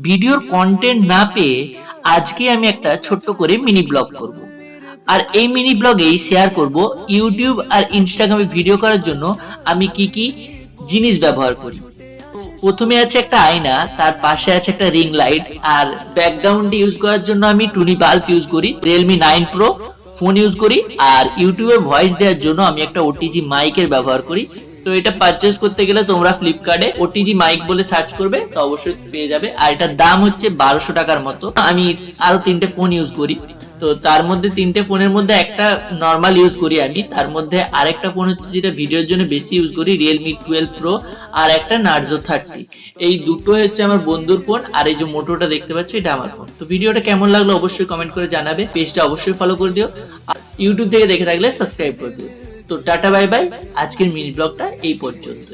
ভিডিওর কন্টেন্ট না পেয়ে আজকে আমি একটা ছোট্ট করে মিনি ব্লগ করব। আর এই মিনি ব্লগেই শেয়ার করব ইউটিউব আর ইনস্টাগ্রামে ভিডিও করার জন্য আমি কি কি জিনিস ব্যবহার করি। প্রথমে আছে একটা আয়না, তার পাশে আছে একটা রিং লাইট, আর ব্যাকগ্রাউন্ড ইউজ করার জন্য আমি টুনি বাল্ব ইউজ করি, রিয়েলমি 9 প্রো ফোন ইউজ করি, আর ইউটিউবের ভয়েস দেওয়ার জন্য আমি একটা ওটিজি মাইকের ব্যবহার করি। তো এটা পারচেজ করতে গেলে তোমরা ফ্লিপকার্টে ওটিজি মাইক বলে সার্চ করবে, তো অবশ্যই পেয়ে যাবে। আর এটার দাম হচ্ছে 1200 টাকার মতো। আমি আরো 3টে ফোন ইউজ করি, তো তার মধ্যে 3টে ফোনের মধ্যে একটা নর্মাল ইউজ করি আমি, তার মধ্যে আরেকটা ফোন হচ্ছে যেটা ভিডিওর জন্য বেশি ইউজ করি, রিয়েলমি 12 প্রো, আর একটা নার্জো 30। এই দুটো হচ্ছে আমার বন্ধুর ফোন, আর এই যে মোটোটা দেখতে পাচ্ছ এটা আমার ফোন। তো ভিডিওটা কেমন লাগলো অবশ্যই কমেন্ট করে জানাবে, পেজটা অবশ্যই ফলো করে দিও, আর ইউটিউব থেকে দেখে থাকলে সাবস্ক্রাইব করে দিও। তো টাটা বাই বাই, আজকের মিনি ব্লগটা এই পর্যন্ত।